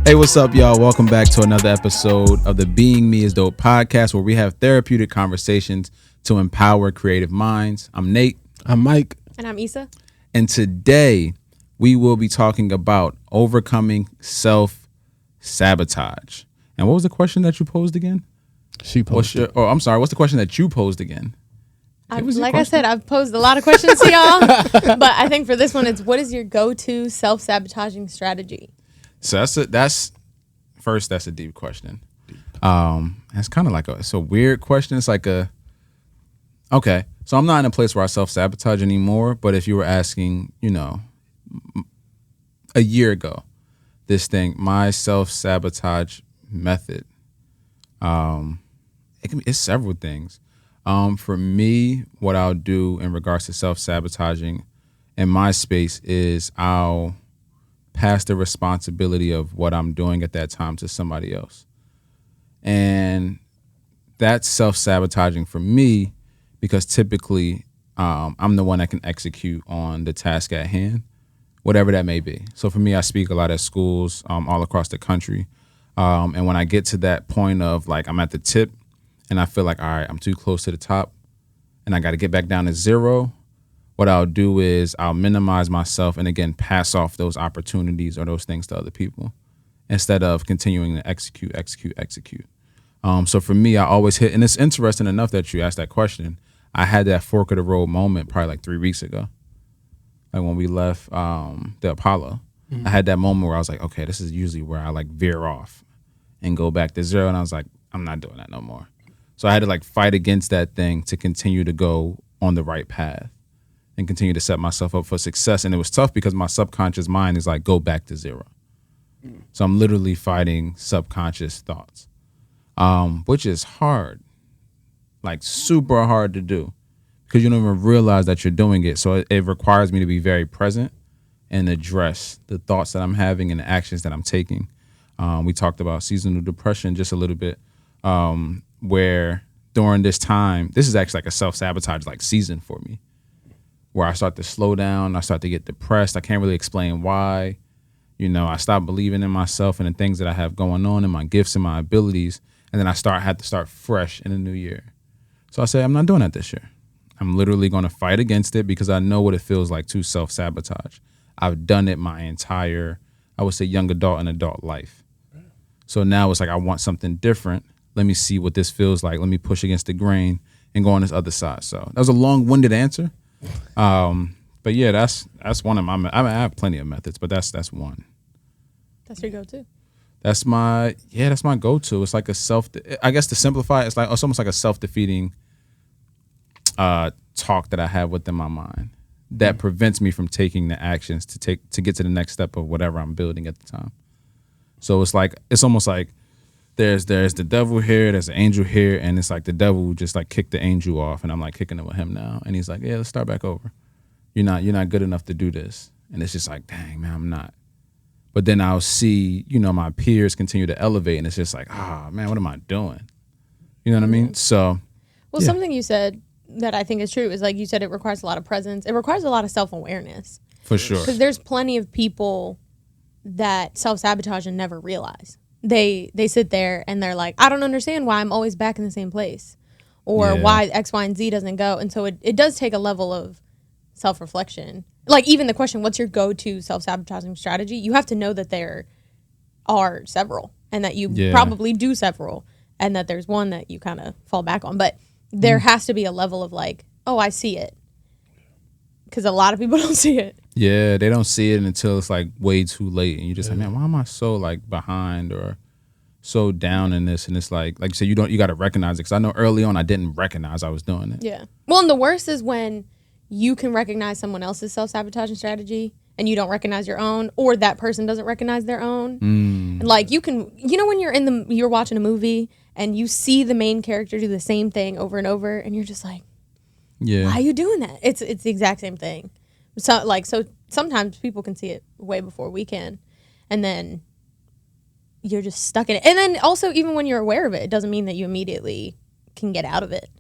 Hey, what's up, y'all? Welcome back to another episode of the Being Me is Dope podcast, where we have therapeutic conversations to empower creative minds. I'm Nate. I'm Mike. And I'm Issa. And today we will be talking about overcoming self-sabotage. And what was the question that you posed again? She posted. What's the question that you posed again? I said, I've posed a lot of questions to y'all, but I think for this one, it's what is your go-to self-sabotaging strategy? So that's a deep question. It's kind of like it's a weird question. It's like okay. So I'm not in a place where I self-sabotage anymore. But if you were asking, a year ago, my self-sabotage method, it's several things. For me, what I'll do in regards to self-sabotaging in my space is I'll pass the responsibility of what I'm doing at that time to somebody else. And that's self-sabotaging for me because typically I'm the one that can execute on the task at hand, whatever that may be. So for me, I speak a lot at schools all across the country. And when I get to that point of like I'm at the tip and I feel like, all right, I'm too close to the top and I got to get back down to zero, what I'll do is I'll minimize myself and, again, pass off those opportunities or those things to other people instead of continuing to execute. So for me, I always hit, and it's interesting enough that you asked that question. I had that fork of the road moment probably like 3 weeks ago, like when we left the Apollo. I had that moment where I was like, okay, this is usually where I like veer off and go back to zero. And I was like, I'm not doing that no more. So I had to like fight against that thing to continue to go on the right path and continue to set myself up for success. And it was tough because my subconscious mind is like, go back to zero. So I'm literally fighting subconscious thoughts, which is hard, like super hard to do because you don't even realize that you're doing it. So it requires me to be very present and address the thoughts that I'm having and the actions that I'm taking. We talked about seasonal depression just a little bit, where during this time, this is actually like a self-sabotage like season for me, where I start to slow down, I start to get depressed. I can't really explain why. I stop believing in myself and the things that I have going on and my gifts and my abilities. And then I had to start fresh in the new year. So I say, I'm not doing that this year. I'm literally going to fight against it because I know what it feels like to self-sabotage. I've done it my entire, I would say, young adult and adult life. So now it's like, I want something different. Let me see what this feels like. Let me push against the grain and go on this other side. So that was a long-winded answer. But yeah, that's one of my. I have plenty of methods, but that's one. That's your go-to. That's my go-to. It's like I guess to simplify, it's almost like a self-defeating talk that I have within my mind that prevents me from taking the actions to get to the next step of whatever I'm building at the time. So it's almost like there's the devil here, there's an angel here, and it's like the devil just like kicked the angel off, and I'm like kicking it with him now, and he's like, yeah, let's start back over. You're not good enough to do this, and it's just like, dang man, I'm not. But then I'll see, my peers continue to elevate, and it's just like, man, what am I doing? You know what I mean? So, well, something you said that I think is true is like you said, it requires a lot of presence. It requires a lot of self-awareness. For sure. Because there's plenty of people that self-sabotage and never realize. They sit there and they're like, I don't understand why I'm always back in the same place or why X, Y, and Z doesn't go. And so it does take a level of self-reflection. Like even the question, what's your go-to self-sabotaging strategy? You have to know that there are several and that you probably do several and that there's one that you kind of fall back on. But there has to be a level of like, oh, I see it. Because a lot of people don't see it. Yeah, they don't see it until it's like way too late. And you're just like, man, why am I so like behind or so down in this? And it's like you said, you got to recognize it. Because I know early on I didn't recognize I was doing it. Yeah. Well, and the worst is when you can recognize someone else's self-sabotaging strategy and you don't recognize your own, or that person doesn't recognize their own. And like you can, when you're watching a movie and you see the main character do the same thing over and over and you're just like, why are you doing that? It's the exact same thing. So sometimes people can see it way before we can. And then you're just stuck in it. And then also, even when you're aware of it, it doesn't mean that you immediately can get out of it.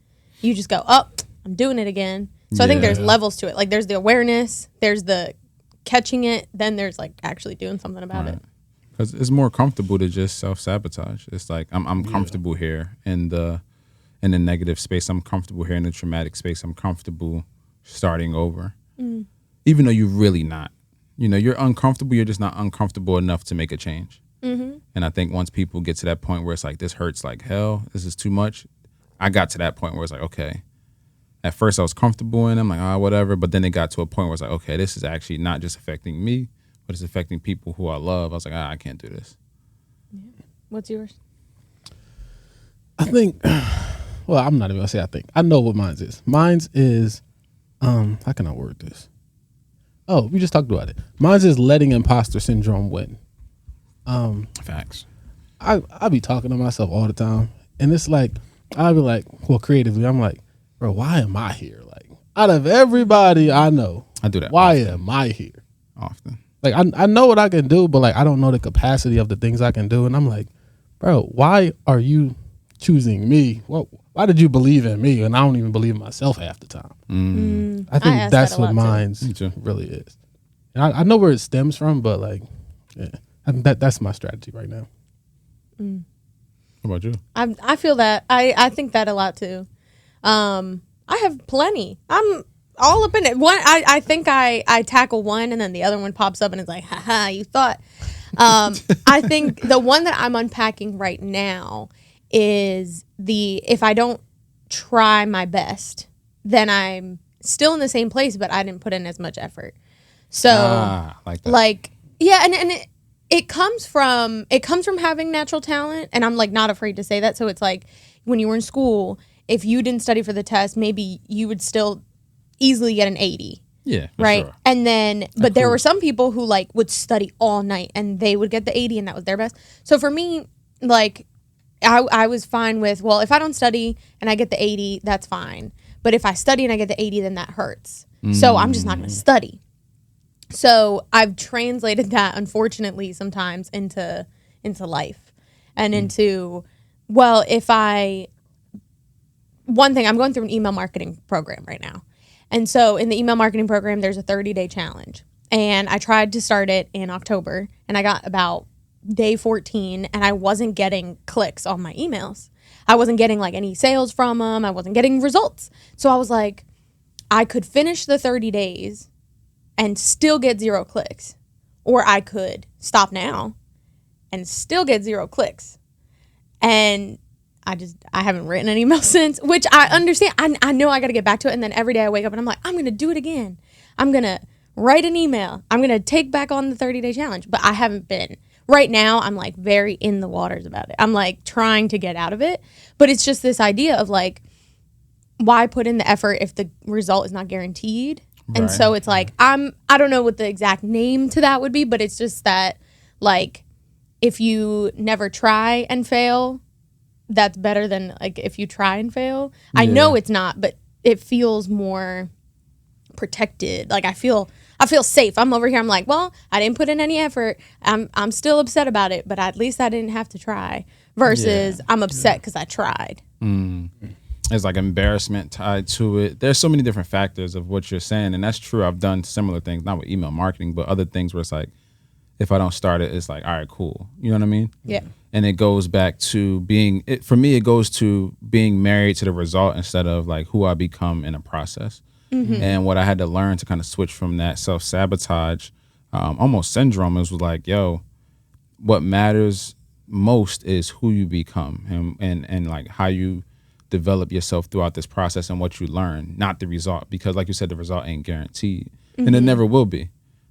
You just go, oh, I'm doing it again. So I think there's levels to it. Like there's the awareness, there's the catching it, then there's like actually doing something about it. Because it's more comfortable to just self-sabotage. It's like I'm comfortable here in the negative space. I'm comfortable here in the traumatic space. I'm comfortable starting over. Even though you're really not. You know, you're uncomfortable. You're just not uncomfortable enough to make a change. And I think once people get to that point where it's like, this hurts like hell, this is too much. I got to that point where it's like, okay. At first I was comfortable in it. I'm like, whatever. But then it got to a point where it's like, okay, this is actually not just affecting me, but it's affecting people who I love. I was like, I can't do this. Yeah. What's yours? I think, well, I'm not even going to say I think. I know what mine is. Mine is, how can I word this? Oh, we just talked about it. Mine is letting imposter syndrome win. Facts. I be talking to myself all the time. And it's like, I'll be like, well, creatively, I'm like, bro, why am I here? Like, out of everybody I know, I do that. Why often. am I here? Often. Like, I know what I can do, but like, I don't know the capacity of the things I can do. And I'm like, bro, why are you choosing me? Well, why did you believe in me? And I don't even believe in myself half the time. I think that's what mine really is. And I know where it stems from, but like, yeah, I think that's my strategy right now. What about you? I feel that. I think that a lot too. I have plenty. I'm all up in it. One, I think I tackle one and then the other one pops up and it's like, haha, you thought. I think the one that I'm unpacking right now is if I don't try my best, then I'm still in the same place, but I didn't put in as much effort. So like that. Like, yeah, and it comes from having natural talent, and I'm like not afraid to say that. So it's like when you were in school, if you didn't study for the test, maybe you would still easily get an 80. Yeah, right. Sure. And then, but there were some people who like would study all night and they would get the 80 and that was their best. So for me, like I was fine with, well, if I don't study and I get the 80, that's fine. But if I study and I get the 80, then that hurts. So I'm just not going to study. So I've translated that, unfortunately, sometimes into life and into, well, one thing, I'm going through an email marketing program right now. And so in the email marketing program, there's a 30-day challenge. And I tried to start it in October, and I got about day 14, and I wasn't getting clicks on my emails. I wasn't getting like any sales from them. I wasn't getting results. So I was like, I could finish the 30 days and still get 0 clicks. Or I could stop now and still get 0 clicks. And I haven't written an email since, which I understand. I know I got to get back to it. And then every day I wake up and I'm like, I'm going to do it again. I'm going to write an email. I'm going to take back on the 30-day challenge. But I haven't been. Right now, I'm like very in the waters about it. I'm like trying to get out of it. But it's just this idea of like, why put in the effort if the result is not guaranteed? Right. And so it's like, I don't know what the exact name to that would be, but it's just that like, if you never try and fail, that's better than like if you try and fail. Yeah. I know it's not, but it feels more protected. Like I feel safe. I'm over here. I'm like, well, I didn't put in any effort. I'm still upset about it, but at least I didn't have to try. Versus I'm upset because I tried. There's like embarrassment tied to it. There's so many different factors of what you're saying, and that's true. I've done similar things, not with email marketing, but other things where it's like, if I don't start it, it's like, all right, cool. You know what I mean? Yeah. And it goes back to for me, it goes to being married to the result instead of like who I become in a process. Mm-hmm. And what I had to learn to kind of switch from that self-sabotage, almost syndrome, was like, yo, what matters most is who you become and like how you develop yourself throughout this process and what you learn, not the result. Because like you said, the result ain't guaranteed. Mm-hmm. And it never will be.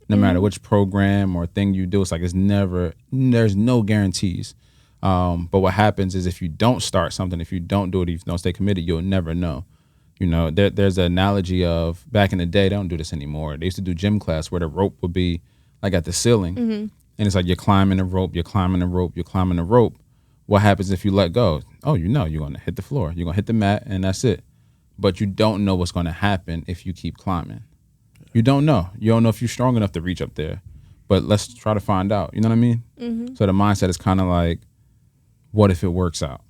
No matter which program or thing you do, it's like there's no guarantees. But what happens is if you don't start something, if you don't do it, if you don't stay committed, you'll never know. You know, there's an analogy of back in the day, they don't do this anymore. They used to do gym class where the rope would be like at the ceiling. Mm-hmm. And it's like you're climbing the rope, you're climbing the rope, you're climbing the rope. What happens if you let go? Oh, you're going to hit the floor. You're going to hit the mat and that's it. But you don't know what's going to happen if you keep climbing. You don't know. You don't know if you're strong enough to reach up there. But let's try to find out. You know what I mean? Mm-hmm. So the mindset is kind of like, what if it works out?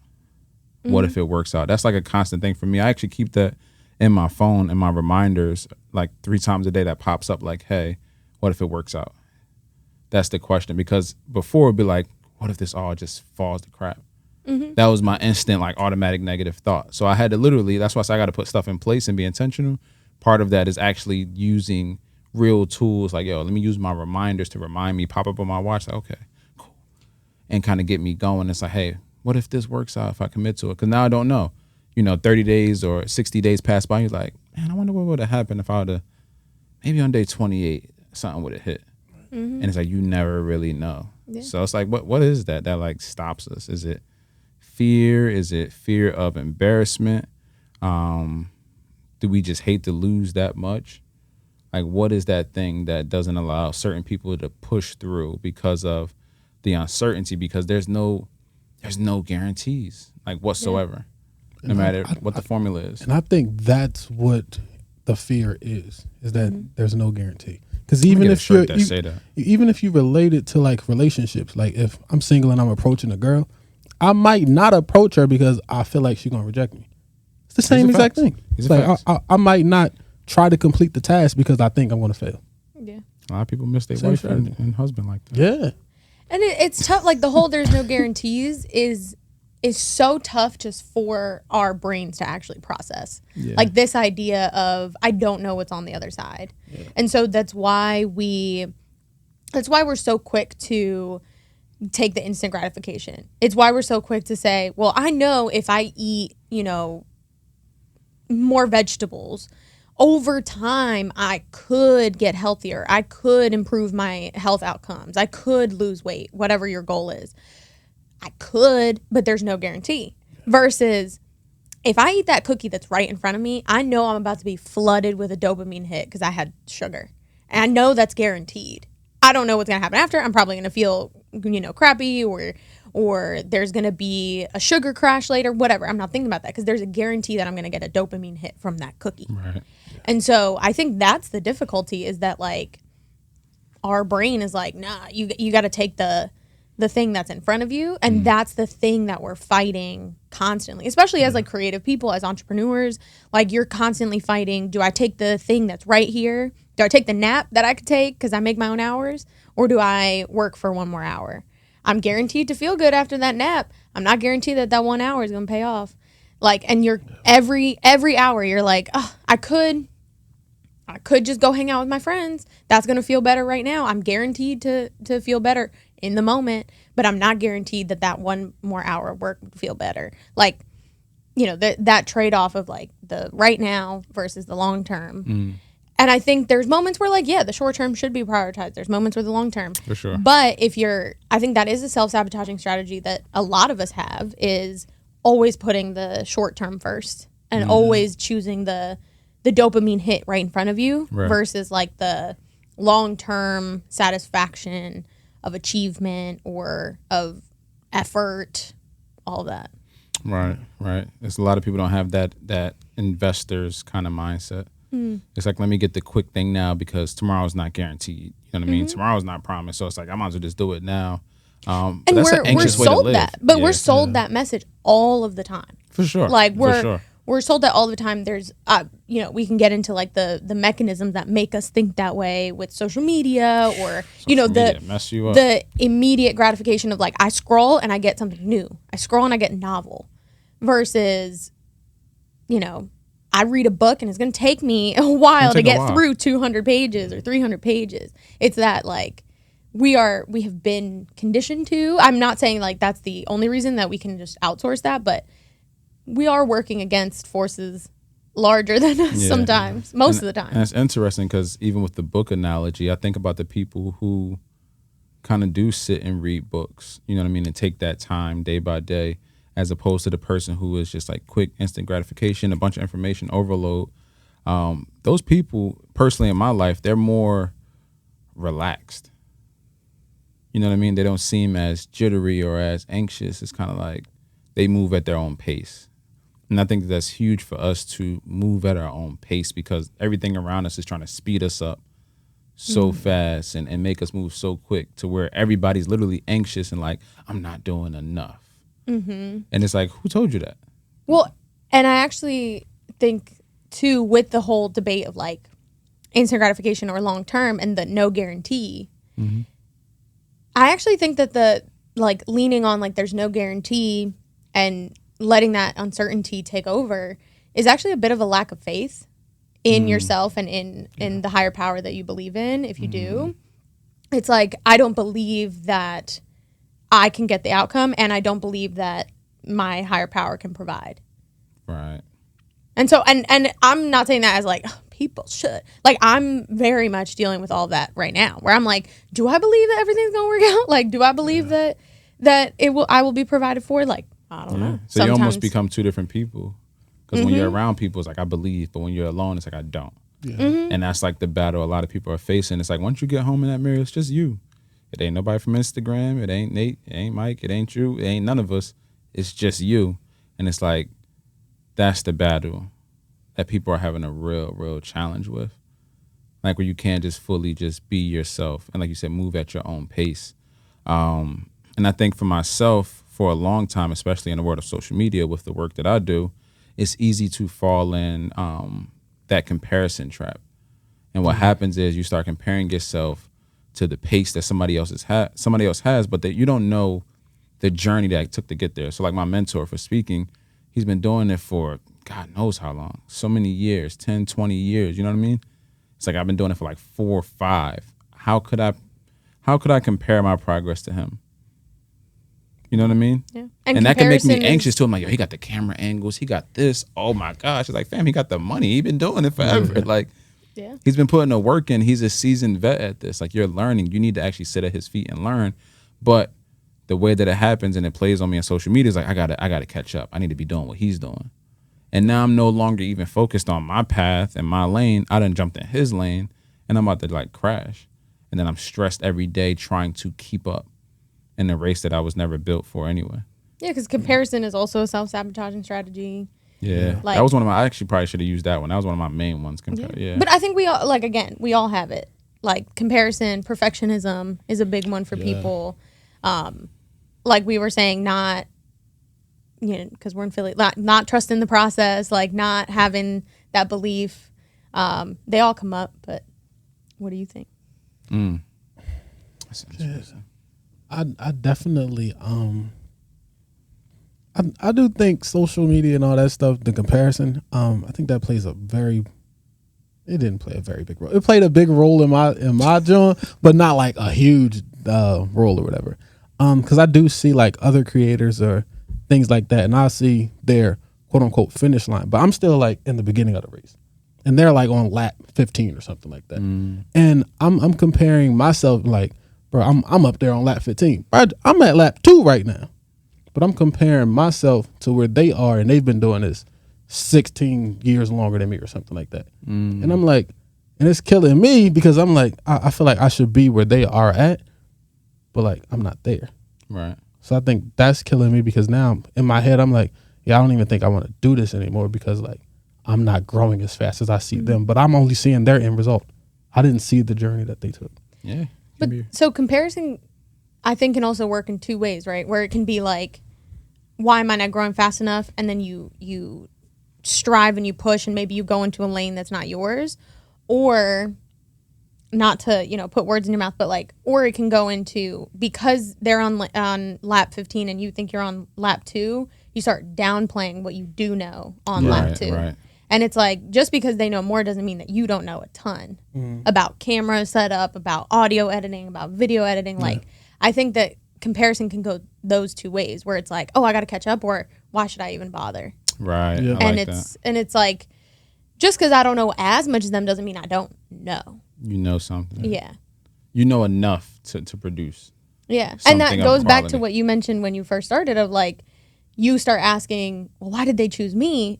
Mm-hmm. What if it works out? That's like a constant thing for me. I actually keep that in my phone and my reminders like 3 times a day that pops up like, hey, what if it works out? that's the question. Because before it'd be like, what if this all just falls to crap? That was my instant, like, automatic negative thought. So I had to literally, that's why I said I got to put stuff in place and be intentional. Part of that is actually using real tools, like, yo, let me use my reminders to remind me, pop up on my watch, like, okay, cool, and kind of get me going. It's like, hey, what if this works out if I commit to it? Because now I don't know. 30 days or 60 days pass by, you're like, man, I wonder what would have happened if I would have, maybe on day 28, something would have hit. And it's like, you never really know. Yeah. So it's like, what is that like stops us? Is it fear? Is it fear of embarrassment? Do we just hate to lose that much? Like, what is that thing that doesn't allow certain people to push through because of the uncertainty? Because there's no guarantees, like, whatsoever, no matter what the formula is. And I think that's what the fear is that there's no guarantee. Because even if even if you relate it to, like, relationships, like, if I'm single and I'm approaching a girl, I might not approach her because I feel like she's gonna reject me. It's the same exact thing. It's like I might not try to complete the task because I think I'm gonna fail. Yeah, a lot of people miss their wife and husband like that. Yeah, and it's tough. Like, the whole "there's no guarantees" is so tough just for our brains to actually process. Yeah. Like, this idea of, I don't know what's on the other side. Yeah. And so that's why we're so quick to take the instant gratification. It's why we're so quick to say, well, I know if I eat, more vegetables, over time, I could get healthier. I could improve my health outcomes. I could lose weight, whatever your goal is. I could, but there's no guarantee. Versus, if I eat that cookie that's right in front of me, I know I'm about to be flooded with a dopamine hit because I had sugar. And I know that's guaranteed. I don't know what's going to happen after. I'm probably going to feel, crappy, or there's going to be a sugar crash later, whatever. I'm not thinking about that because there's a guarantee that I'm going to get a dopamine hit from that cookie. Right. And so I think that's the difficulty, is that, like, our brain is like, nah, you got to take the thing that's in front of you, and that's the thing that we're fighting constantly, especially as, like, creative people, as entrepreneurs. Like, you're constantly fighting, do I take the thing that's right here? Do I take the nap that I could take because I make my own hours, or do I work for one more hour? I'm guaranteed to feel good after that nap. I'm not guaranteed that 1 hour is going to pay off. Like, and you're every hour you're like, oh, I could just go hang out with my friends. That's going to feel better right now. I'm guaranteed to feel better in the moment, but I'm not guaranteed that 1 more hour of work would feel better. Like, that trade-off of, like, the right now versus the long term. And I think there's moments where, like, the short term should be prioritized. There's moments where the long term. For sure. But I think that is a self-sabotaging strategy that a lot of us have, is always putting the short term first and always choosing the dopamine hit right in front of you versus, like, the long term satisfaction of achievement or of effort, all that. Right. There's a lot of people don't have that investors kind of mindset. It's like, let me get the quick thing now because tomorrow's not guaranteed. You know what I mean? Tomorrow's not promised. So it's like, I might as well just do it now. And we're sold that. But we're sold that message all of the time. For sure. Like, we're sold that all the time. There's, we can get into, like, the mechanisms that make us think that way with social media, or, mess you up. The immediate gratification of, like, I scroll and I get something new. I scroll and I get novel. Versus, I read a book and it's going to take me a while to get through 200 pages or 300 pages. It's that, like, we have been conditioned to. I'm not saying, like, that's the only reason that we can just outsource that, but we are working against forces larger than us sometimes, most of the time. And it's interesting because even with the book analogy, I think about the people who kind of do sit and read books, you know what I mean, and take that time day by day, as opposed to the person who is just, like, quick, instant gratification, a bunch of information overload. Those people, personally in my life, they're more relaxed. You know what I mean? They don't seem as jittery or as anxious. It's kind of like they move at their own pace. And I think that's huge for us to move at our own pace, because everything around us is trying to speed us up so fast and make us move so quick to where everybody's literally anxious and like, I'm not doing enough. And it's like, who told you that? Well, and I actually think, too, with the whole debate of, like, instant gratification or long term and the no guarantee, I actually think that the like leaning on like there's no guarantee and letting that uncertainty take over is actually a bit of a lack of faith in yourself and in the higher power that you believe in. If you do, it's like, I don't believe that I can get the outcome, and I don't believe that my higher power can provide. Right. And so, and I'm not saying that as like, "Oh, people should." Like, I'm very much dealing with all that right now, where I'm like, do I believe that everything's gonna work out? Like, do I believe that I will be provided for? Like, I don't know. So you almost become two different people. Because when you're around people, it's like, I believe. But when you're alone, it's like, I don't. Yeah. And that's like the battle a lot of people are facing. It's like, once you get home in that mirror, it's just you. It ain't nobody from Instagram. It ain't Nate. It ain't Mike. It ain't you. It ain't none of us. It's just you. And it's like, that's the battle that people are having a real challenge with. Like, where you can't just fully just be yourself. And like you said, move at your own pace. And I think for myself, for a long time, especially in the world of social media with the work that I do, it's easy to fall in that comparison trap. And what happens is you start comparing yourself to the pace that somebody else has, but that you don't know the journey that it took to get there. So like my mentor for speaking, he's been doing it for God knows how long, so many years, 10, 20 years, you know what I mean? It's like, I've been doing it for like 4 or 5. How could I compare my progress to him? You know what I mean? Yeah. And that can make me anxious too. I'm like, yo, he got the camera angles. He got this. Oh my gosh. It's like, fam, he got the money. He been doing it forever. Yeah. Like, he's been putting the work in. He's a seasoned vet at this. Like, you're learning. You need to actually sit at his feet and learn. But the way that it happens and it plays on me on social media is like, I gotta catch up. I need to be doing what he's doing. And now I'm no longer even focused on my path and my lane. I done jumped in his lane and I'm about to like crash. And then I'm stressed every day trying to keep up in a race that I was never built for anyway. Yeah, because comparison is also a self-sabotaging strategy. Yeah. Like, that was one of my, I actually probably should have used that one. That was one of my main ones. Yeah. But I think we all, like, again, we all have it. Like, comparison, perfectionism is a big one for people. Like we were saying, not, you know, because we're in Philly, not trusting the process, like not having that belief. They all come up, but what do you think? That's interesting. I definitely I do think social media and all that stuff, the comparison, I think that plays it didn't play a very big role. It played a big role in my joint, but not like a huge role or whatever. Because I do see like other creators or things like that, and I see their quote unquote finish line, but I'm still like in the beginning of the race, and they're like on lap 15 or something like that. And I'm comparing myself like, bro, I'm up there on lap 15. I'm at lap 2 right now, but I'm comparing myself to where they are, and they've been doing this 16 years longer than me or something like that. And I'm like, and it's killing me because I'm like, I feel like I should be where they are at, but like I'm not there. Right. So I think that's killing me because now in my head I'm like, yeah, I don't even think I want to do this anymore because like I'm not growing as fast as I see them, but I'm only seeing their end result. I didn't see the journey that they took. Yeah. But so comparison, I think, can also work in 2 ways, right? Where it can be like, why am I not growing fast enough? And then you strive and you push and maybe you go into a lane that's not yours, or not to, you know, put words in your mouth, but like, or it can go into, because they're on lap 15 and you think you're on lap 2, you start downplaying what you do know on lap 2. Right. And it's like, just because they know more doesn't mean that you don't know a ton about camera setup, about audio editing, about video editing. Like, I think that comparison can go those 2 ways, where it's like, oh, I got to catch up, or why should I even bother? Right. Yeah. I And like it's like, just because I don't know as much as them doesn't mean I don't know. You know something. Yeah. You know enough to produce. Yeah. And that Something of goes back to quality. what you mentioned when you first started, of like, you start asking, well, why did they choose me?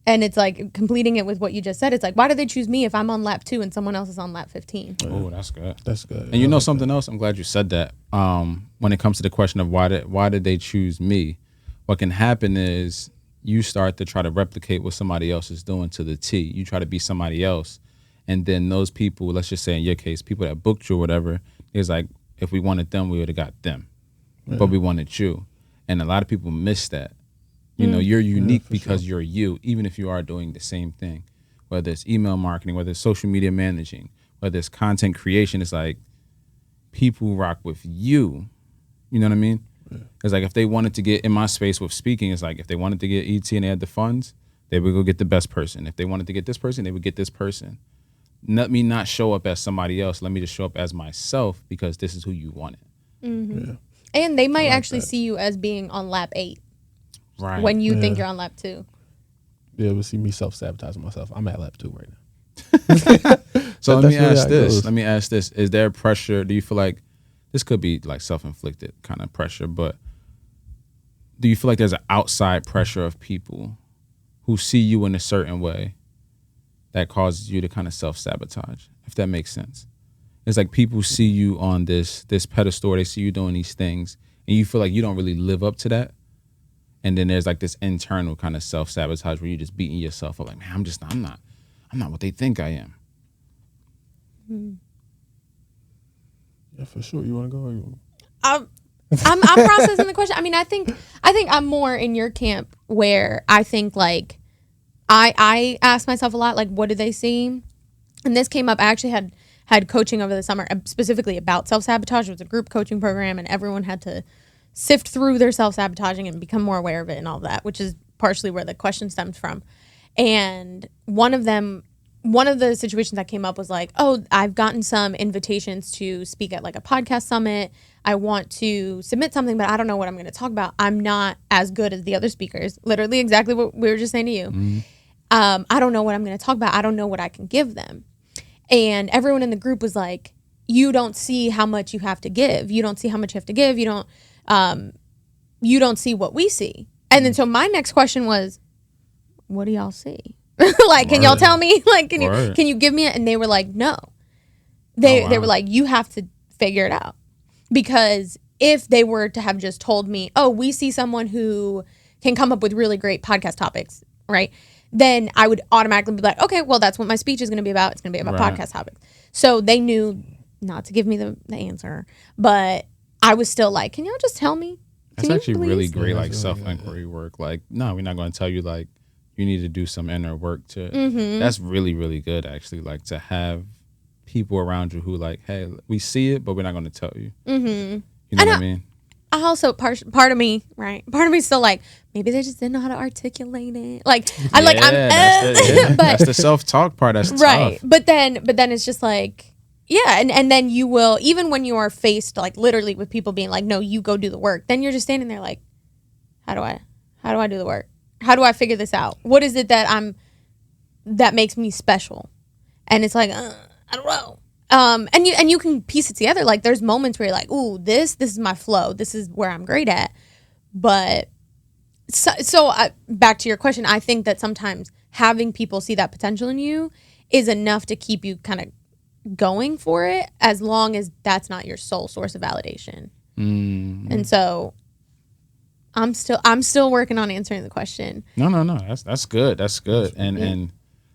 And it's like completing it with what you just said. It's like, why did they choose me if I'm on lap 2 and someone else is on lap 15? Oh, that's good. That's good. And you know something else? I'm glad you said that. When it comes to the question of why did they choose me, what can happen is you start to try to replicate what somebody else is doing to the T. You try to be somebody else. And then those people, let's just say in your case, people that booked you or whatever, it's like, if we wanted them, we would have got them. But we wanted you. And a lot of people miss that. You know, you're unique because you're you, even if you are doing the same thing, whether it's email marketing, whether it's social media managing, whether it's content creation. It's like people rock with you. You know what I mean? It's like if they wanted to get in my space with speaking, it's like if they wanted to get ET and they had the funds, they would go get the best person. If they wanted to get this person, they would get this person. Let me not show up as somebody else. Let me just show up as myself because this is who you wanted. Mm-hmm. Yeah. And they might actually see you as being on lap 8. Right. When you think you're on lap 2. Yeah, but see me self-sabotaging myself. I'm at lap 2 right now. So let me ask this. Is there pressure? Do you feel like this could be like self-inflicted kind of pressure, but do you feel like there's an outside pressure of people who see you in a certain way that causes you to kind of self-sabotage, if that makes sense? It's like people see you on this pedestal, they see you doing these things, and you feel like you don't really live up to that. And then there's like this internal kind of self-sabotage where you're just beating yourself up like, man, I'm not what they think I am. Yeah, for sure. You want to go or you want I'm processing the question. I mean, I think I'm more in your camp where I think like I ask myself a lot, like, what do they see? And this came up. I actually had coaching over the summer specifically about self-sabotage. It was a group coaching program, and everyone had to sift through their self-sabotaging and become more aware of it and all that, which is partially where the question stems from. And one of the situations that came up was like, oh, I've gotten some invitations to speak at like a podcast summit. I want to submit something, but I don't know what I'm going to talk about. I'm not as good as the other speakers. Literally exactly what we were just saying to you. Mm-hmm. I don't know what I'm going to talk about. I don't know what I can give them. And everyone in the group was like, you don't see how much you have to give. You don't see how much you have to give. You don't see what we see. And then so my next question was, what do y'all see? Like, can y'all tell me? Like, can you give me it? And they were like, no. They were like, you have to figure it out. Because if they were to have just told me, oh, we see someone who can come up with really great podcast topics, right? Then I would automatically be like, okay, well, that's what my speech is going to be about. It's going to be about podcast topics. So they knew not to give me the answer. But I was still like, can y'all just tell me? That's actually really great, like, self-inquiry work. Like, no, we're not going to tell you, like, you need to do some inner work to. Mm-hmm. That's really, really good, actually, like, to have people around you who, like, hey, we see it, but we're not going to tell you. Mm-hmm. You know what I mean? I also, part of me, right? Part of me still like, maybe they just didn't know how to articulate it. Like, that's the self-talk part. That's right. tough. But then it's just like, yeah, and then you will, even when you are faced like literally with people being like, no, you go do the work, then you're just standing there like, how do I do the work? How do I figure this out? What is it that makes me special? And it's like, I don't know. And you can piece it together. Like, there's moments where you're like, ooh, this is my flow. This is where I'm great at. But so back to your question, I think that sometimes having people see that potential in you is enough to keep you kind of going for it, as long as that's not your sole source of validation. Mm. And so I'm still working on answering the question. No. That's good. That's good. And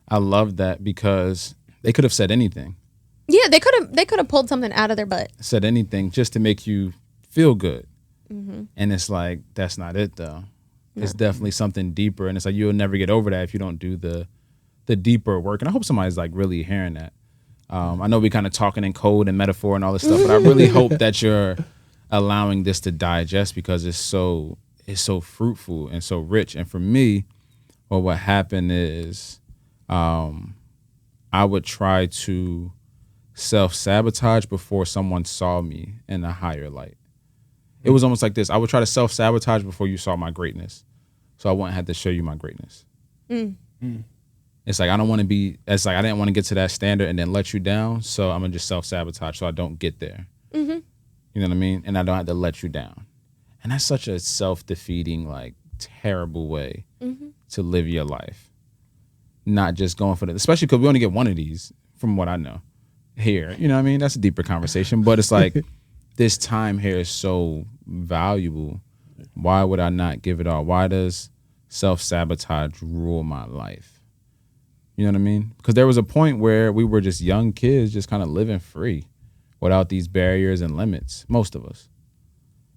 I love that, because they could have said anything. Yeah, they could have pulled something out of their butt. Said anything just to make you feel good. Mm-hmm. And it's like, that's not it though. No. It's definitely something deeper, and it's like you'll never get over that if you don't do the deeper work. And I hope somebody's like really hearing that. I know we kind of talking in code and metaphor and all this stuff, but I really hope that you're allowing this to digest, because it's so fruitful and so rich. And for me, what happened is I would try to self-sabotage before someone saw me in a higher light. It was almost like this. I would try to self-sabotage before you saw my greatness, so I wouldn't have to show you my greatness. Mm. Mm. It's like, I didn't want to get to that standard and then let you down, so I'm going to just self-sabotage so I don't get there. Mm-hmm. You know what I mean? And I don't have to let you down. And that's such a self-defeating, like, terrible way to live your life. Not just going for especially because we only get one of these, from what I know, here. You know what I mean? That's a deeper conversation. But it's like, this time here is so valuable. Why would I not give it all? Why does self-sabotage rule my life? You know what I mean? Because there was a point where we were just young kids, just kind of living free without these barriers and limits, most of us.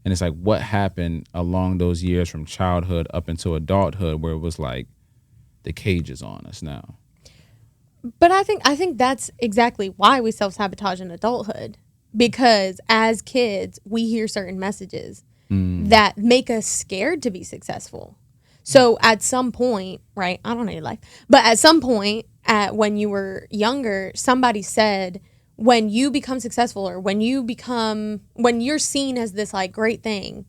And it's like, what happened along those years from childhood up into adulthood, where it was like the cage is on us now? But I think that's exactly why we self-sabotage in adulthood, because as kids, we hear certain messages that make us scared to be successful. So at some point, right, I don't know your life, but at some point when you were younger, somebody said, when you become successful or when you're seen as this like great thing,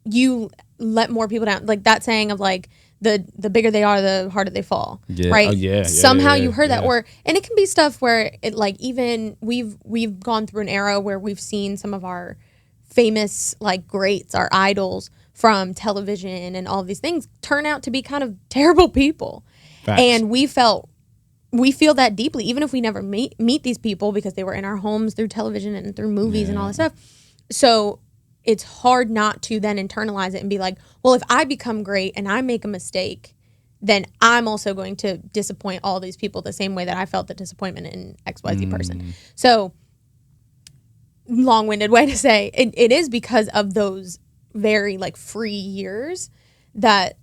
you let more people down. Like that saying of like, the bigger they are, the harder they fall. Yeah. Right. Oh, yeah. Somehow you heard that, yeah. and it can be stuff where it like, even we've gone through an era where we've seen some of our famous like greats, our idols from television and all of these things turn out to be kind of terrible people. Facts. And we feel that deeply, even if we never meet these people, because they were in our homes through television and through movies and all that stuff. So it's hard not to then internalize it and be like, well, if I become great and I make a mistake, then I'm also going to disappoint all these people the same way that I felt the disappointment in XYZ person. So long-winded way to say it is because of those very like free years that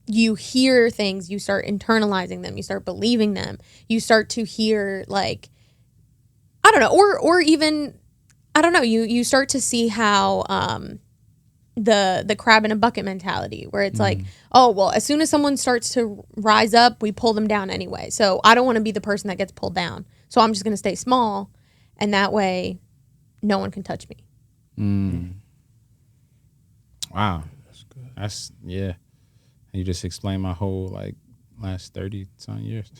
you hear things, you start internalizing them, you start believing them, you start to hear like, I don't know, or even, I don't know, you start to see how the crab in a bucket mentality, where it's like, oh, well, as soon as someone starts to rise up, we pull them down anyway. So I don't want to be the person that gets pulled down. So I'm just going to stay small, and that way no one can touch me. Wow. That's yeah. You just explained my whole like last 30-some years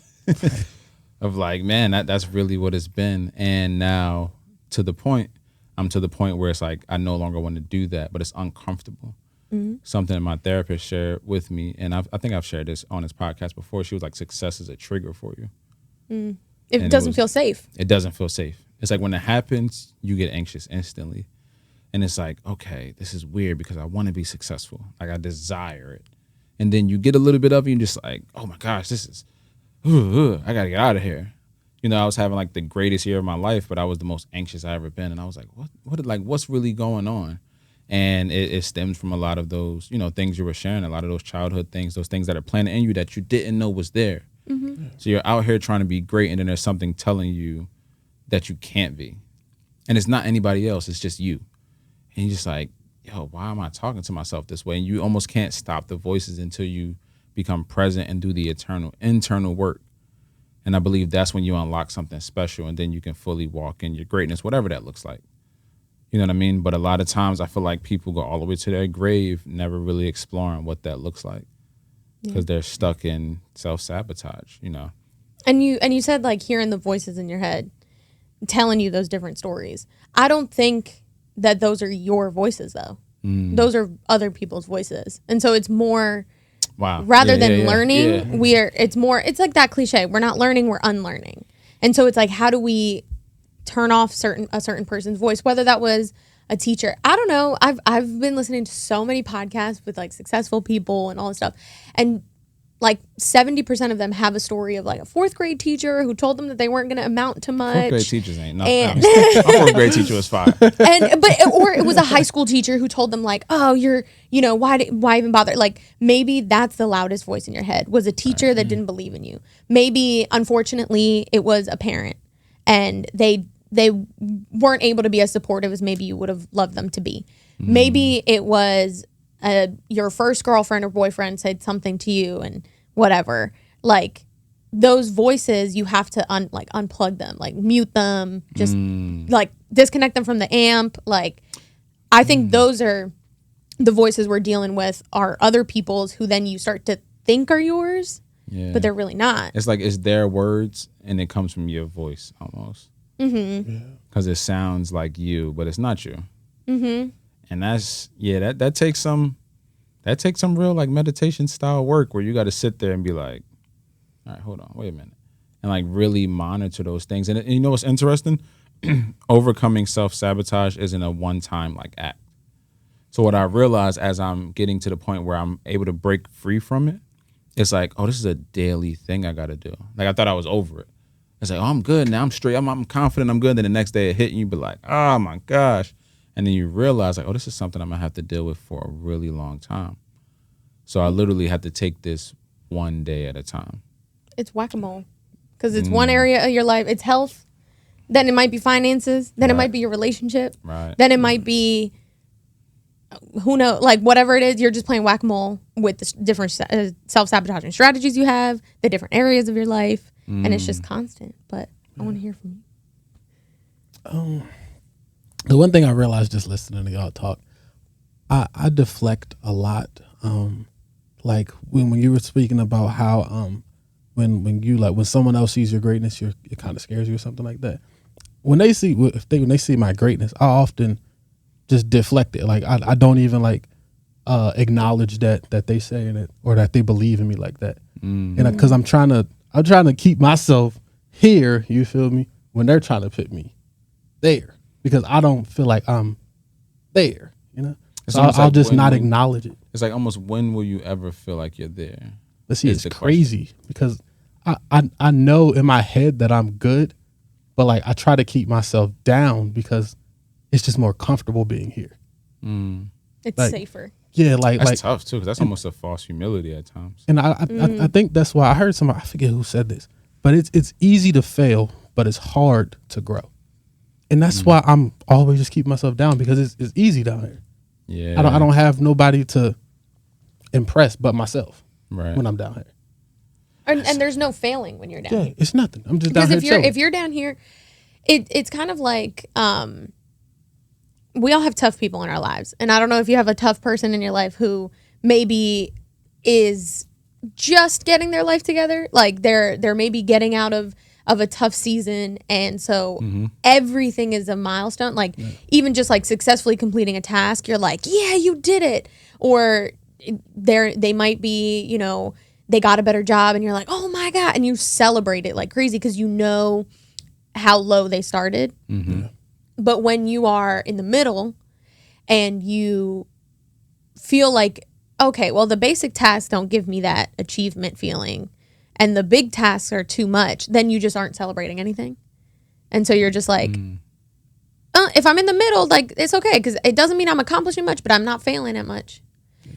of like, man, that's really what it's been. And now I'm to the point where it's like I no longer want to do that, but it's uncomfortable. Something that my therapist shared with me, and I think I've shared this on this podcast before. She was like, success is a trigger for you. It doesn't feel safe. It doesn't feel safe. It's like when it happens, you get anxious instantly. And it's like, okay, this is weird because I want to be successful. Like I desire it. And then you get a little bit of it and you're just like, oh my gosh, this is, I got to get out of here. You know, I was having like the greatest year of my life, but I was the most anxious I ever been. And I was like, what's really going on? And it stems from a lot of those, things you were sharing, a lot of those childhood things, those things that are planted in you that you didn't know was there. So you're out here trying to be great, and then there's something telling you that you can't be. And it's not anybody else, it's just you. And you're just like, yo, why am I talking to myself this way? And you almost can't stop the voices until you become present and do the internal work. And I believe that's when you unlock something special, and then you can fully walk in your greatness, whatever that looks like. You know what I mean? But a lot of times I feel like people go all the way to their grave, never really exploring what that looks like, because they're stuck in self-sabotage, And you said like hearing the voices in your head telling you those different stories. I don't think that those are your voices though. Those are other people's voices. And so it's more, rather than learning, it's like that cliche. We're not learning, we're unlearning. And so it's like, how do we turn off a certain person's voice, whether that was a teacher? I don't know. I've been listening to so many podcasts with like successful people and all this stuff. And like 70% of them have a story of like a fourth grade teacher who told them that they weren't going to amount to much. Fourth grade teachers ain't nothing. My fourth grade teacher was fire. Or it was a high school teacher who told them like, oh, why even bother? Like maybe that's the loudest voice in your head, was a teacher that didn't believe in you. Maybe unfortunately it was a parent and they weren't able to be as supportive as maybe you would have loved them to be. Maybe it was your first girlfriend or boyfriend said something to you and whatever. Like those voices, you have to unplug them, like mute them, just like disconnect them from the amp. Like I think those are the voices we're dealing with, are other people's, who then you start to think are yours, but they're really not. It's like it's their words and it comes from your voice almost. Because it sounds like you, but it's not you. And that's that takes some real like meditation style work, where you got to sit there and be like, all right, hold on, wait a minute, and like really monitor those things. And you know what's interesting? Overcoming self-sabotage isn't a one-time like act. So what I realized as I'm getting to the point where I'm able to break free from it, it's like, oh, this is a daily thing I got to do. Like I thought I was over it. It's like, oh, I'm good now. I'm straight. I'm confident. I'm good. Then the next day it hit and you be like, oh my gosh. And then you realize like, oh, this is something I'm going to have to deal with for a really long time. So I literally had to take this one day at a time. It's whack-a-mole. Because it's one area of your life. It's health, Then it might be finances. Then it Right. might be your relationship. Right. Then it might be, who knows, like whatever it is, you're just playing whack-a-mole with the different self-sabotaging strategies you have, the different areas of your life, and it's just constant. But I want to hear from you. The one thing I realized just listening to y'all talk, I deflect a lot. Like when you were speaking about how when you like when someone else sees your greatness, it kind of scares you or something like that. When they see when they see my greatness, I often just deflect it. Like I don't even like acknowledge that they saying it or that they believe in me like that. And because I'm trying to keep myself here, you feel me, when they're trying to put me there, because I don't feel like I'm there, you know. It's So almost I'll like just when not we- acknowledge it. It's like almost when will you ever feel like you're there? But see, is it's the question. crazy because I know in my head that I'm good, but like I try to keep myself down because it's just more comfortable being here. It's Like- safer. Yeah, like That's like, tough too, because that's almost a false humility at times. and I think that's why I heard somebody, I forget who said this, but it's easy to fail, but it's hard to grow, and that's why I'm always just keeping myself down because it's easy down here. Yeah. I don't have nobody to impress but myself Right. when I'm down here. And there's no failing when you're down Yeah, here. it's nothing. I'm just down Because here if chilling. you're down here, it's kind of like we all have tough people in our lives, and I don't know if you have a tough person in your life who maybe is just getting their life together, like they're maybe getting out of a tough season, and so everything is a milestone. Like even just like successfully completing a task, you're like, yeah, you did it. Or they might be, you know, they got a better job, and you're like, oh my god, and you celebrate it like crazy because you know how low they started. But when you are in the middle and you feel like, okay, well, the basic tasks don't give me that achievement feeling and the big tasks are too much, then you just aren't celebrating anything. And so you're just like, if I'm in the middle, like, it's okay because it doesn't mean I'm accomplishing much, but I'm not failing at much.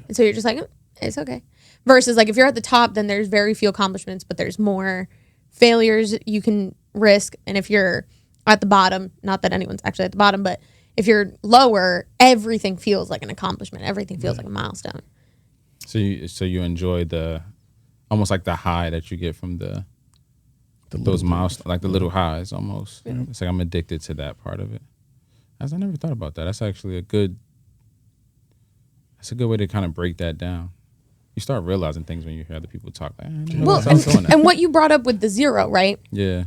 And so you're just like, it's okay. Versus like if you're at the top, then there's very few accomplishments, but there's more failures you can risk. And if you're at the bottom, not that anyone's actually at the bottom, but if you're lower, everything feels like an accomplishment. Everything feels like a milestone. So you enjoy the almost like the high that you get from those milestones, like the little highs almost. It's like I'm addicted to that part of it. I never thought about that. That's actually a good way to kind of break that down. You start realizing things when you hear other people talk. Like, I didn't know Well, I was doing that. and what you brought up with the zero, right? Yeah.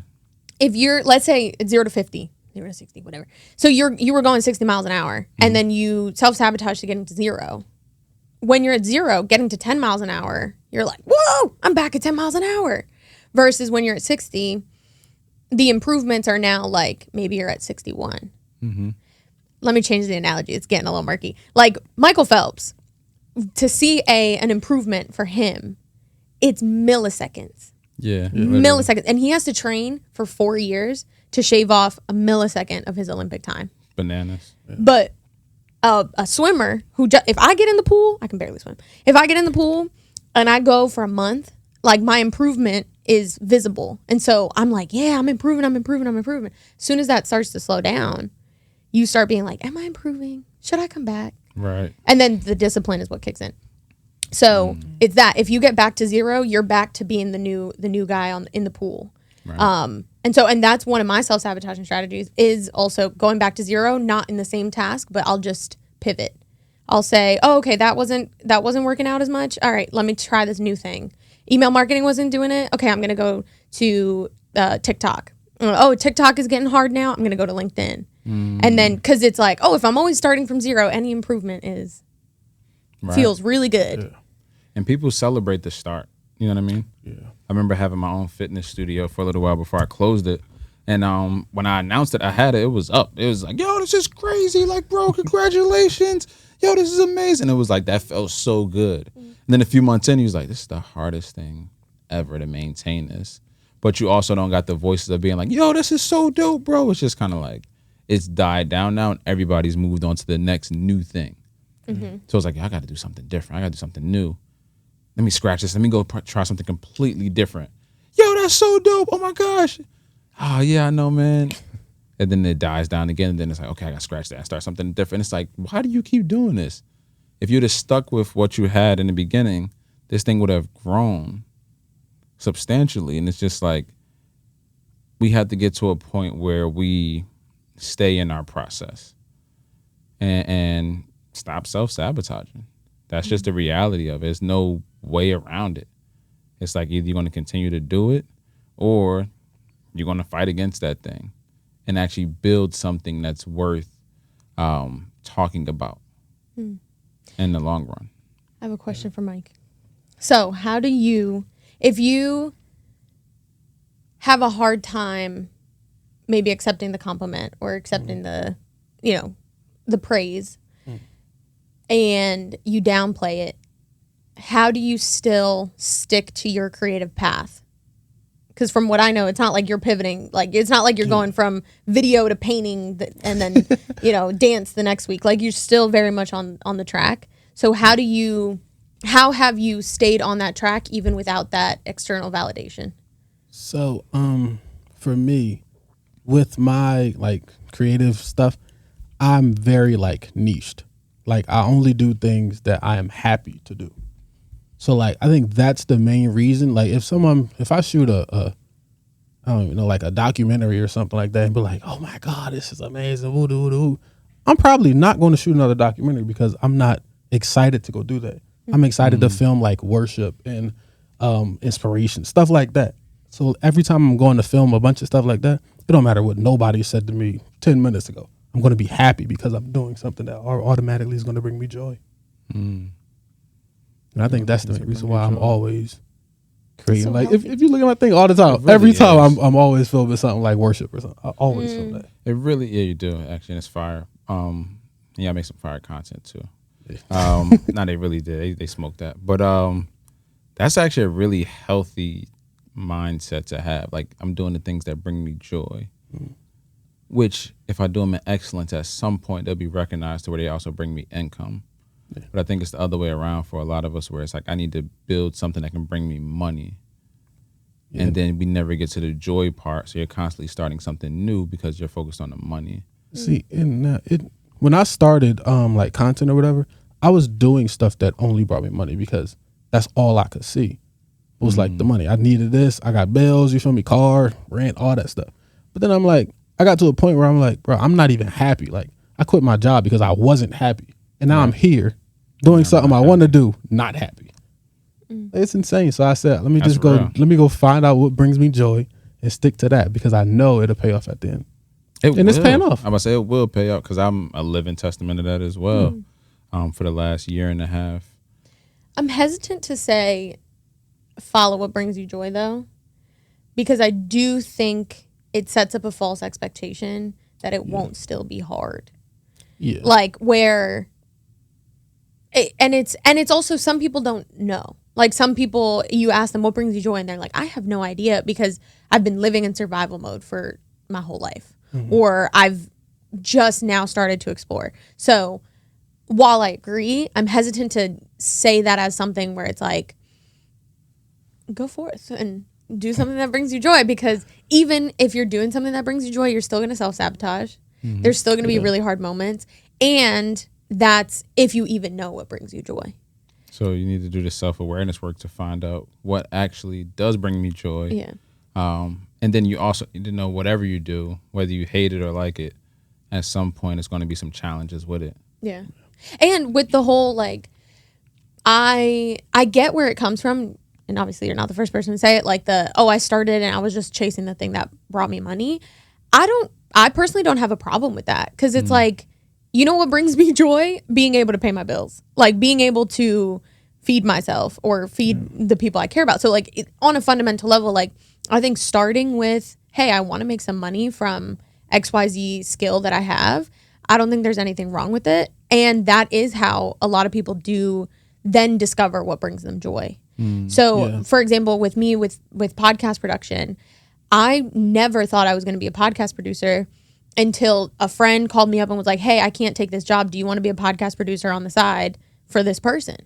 If you're, let's say it's 0 to 50, 0 to 60, whatever. So you were going 60 miles an hour and then you self-sabotage to get into 0. When you're at 0, getting to 10 miles an hour, you're like, whoa, I'm back at 10 miles an hour. Versus when you're at 60, the improvements are now like, maybe you're at 61. Let me change the analogy. It's getting a little murky. Like Michael Phelps, to see an improvement for him, it's milliseconds. Yeah. Milliseconds. And he has to train for 4 years to shave off a millisecond of his Olympic time. Bananas. But a swimmer who, if I get in the pool, I can barely swim. If I get in the pool and I go for a month, like my improvement is visible. And so I'm like, yeah, I'm improving. As soon as that starts to slow down, you start being like, am I improving? Should I come back? Right. And then the discipline is what kicks in. So it's that if you get back to 0, you're back to being the new guy in the pool. Right. And that's one of my self-sabotaging strategies is also going back to 0, not in the same task, but I'll just pivot. I'll say, oh, okay, that wasn't working out as much. All right, let me try this new thing. Email marketing wasn't doing it. Okay, I'm gonna go to TikTok. Oh, TikTok is getting hard now. I'm gonna go to LinkedIn. And then because it's like, oh, if I'm always starting from 0, any improvement feels really good. Yeah. And people celebrate the start. You know what I mean? Yeah. I remember having my own fitness studio for a little while before I closed it. And when I announced it, I had it. It was up. It was like, yo, this is crazy. Like, bro, congratulations. Yo, this is amazing. It was like, that felt so good. And then a few months in, he was like, this is the hardest thing ever to maintain this. But you also don't got the voices of being like, yo, this is so dope, bro. It's just kind of like, it's died down now and everybody's moved on to the next new thing. So it's like, I got to do something different. I got to do something new. Let me scratch this. Let me go try something completely different. Yo, that's so dope. Oh my gosh. Oh yeah, I know, man. and then it dies down again, and then it's like, okay, I got to scratch that and start something different. It's like, why do you keep doing this? If you'd have stuck with what you had in the beginning, this thing would have grown substantially. And it's just like, we had to get to a point where we stay in our process and stop self-sabotaging. That's just the reality of it. There's no way around it. It's like either you're going to continue to do it or you're going to fight against that thing and actually build something that's worth talking about in the long run. I have a question for Mike. So how do you, if you have a hard time maybe accepting the compliment or accepting the, the praise and you downplay it, how do you still stick to your creative path? Because from what I know, it's not like you're pivoting. Like, it's not like you're going from video to painting and then, dance the next week. Like, you're still very much on the track. So how have you stayed on that track even without that external validation? So, for me, with my creative stuff, I'm very niched. Like, I only do things that I am happy to do. So I think that's the main reason. Like, if I shoot I don't even know, a documentary or something like that and be like, oh my God, this is amazing. Woo, woo, woo. I'm probably not going to shoot another documentary because I'm not excited to go do that. I'm excited to film worship and inspiration, stuff like that. So every time I'm going to film a bunch of stuff like that, it don't matter what nobody said to me 10 minutes ago. I'm going to be happy because I'm doing something that automatically is going to bring me joy. And I think that's the reason why I'm always creating. So if you look at my thing all the time, really every time is. I'm always filming something like worship or something. I always film that. It really, you do actually. And it's fire. I make some fire content too. No, they really did. They smoked that. But that's actually a really healthy mindset to have. Like, I'm doing the things that bring me joy, which if I do them in excellence, at some point they'll be recognized to where they also bring me income. Yeah. But I think it's the other way around for a lot of us, where it's like, I need to build something that can bring me money. Yeah. And then we never get to the joy part. So you're constantly starting something new because you're focused on the money. See, when I started content or whatever, I was doing stuff that only brought me money because that's all I could see. It was like the money. I needed this. I got bills, you feel me, car, rent, all that stuff. But then I'm like, I got to a point where I'm like, bro, I'm not even happy. Like, I quit my job because I wasn't happy. And now I'm here doing something I want to do, not happy. It's insane. So I said, let me go find out what brings me joy and stick to that because I know it'll pay off at the end. It's paying off. I'm going to say it will pay off because I'm a living testament of that as well for the last year and a half. I'm hesitant to say follow what brings you joy, though, because I do think it sets up a false expectation that it won't still be hard. Yeah. Like where... And it's also, some people don't know. Like, some people, you ask them what brings you joy, and they're like, I have no idea because I've been living in survival mode for my whole life, or I've just now started to explore. So while I agree, I'm hesitant to say that as something where it's like, go forth and do something that brings you joy, because even if you're doing something that brings you joy, you're still going to self-sabotage. There's still going to be really hard moments, and that's if you even know what brings you joy. So you need to do the self-awareness work to find out what actually does bring me joy. Yeah. And then you also need to know whatever you do, whether you hate it or like it, at some point it's going to be some challenges with it. Yeah. And with the whole, I get where it comes from, and obviously you're not the first person to say it, I started and I was just chasing the thing that brought me money. I personally don't have a problem with that, because it's like, you know what brings me joy? Being able to pay my bills. Like, being able to feed myself or feed the people I care about. So, on a fundamental level, I think starting with, hey, I want to make some money from XYZ skill that I have, I don't think there's anything wrong with it. And that is how a lot of people do then discover what brings them joy. For example, with me, with podcast production, I never thought I was going to be a podcast producer until a friend called me up and was like, hey, I can't take this job. Do you want to be a podcast producer on the side for this person?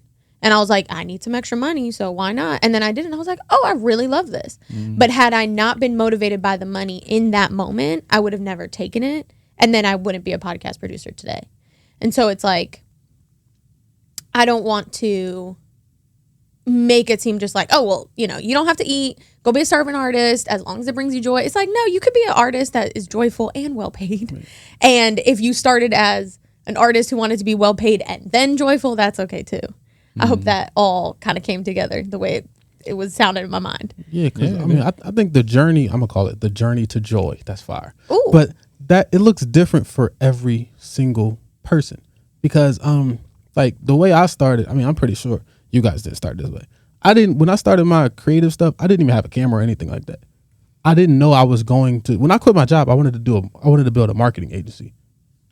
And I was like, I need some extra money, so why not? And then I did it, and I was like, oh, I really love this. But had I not been motivated by the money in that moment, I would have never taken it. And then I wouldn't be a podcast producer today. And so it's like, I don't want to make it seem just like, oh, well, you don't have to eat, go be a starving artist as long as it brings you joy. It's like, no, you could be an artist that is joyful and well paid. Right. And if you started as an artist who wanted to be well paid and then joyful, that's okay too. I hope that all kind of came together the way it was sounded in my mind. Yeah, because I think the journey, I'm gonna call it the journey to joy. That's fire. Ooh. But that it looks different for every single person, because like the way I started, I'm pretty sure you guys didn't start this way. When I started my creative stuff, I didn't even have a camera or anything like that. I didn't know I was going to, when I quit my job, I wanted to build a marketing agency.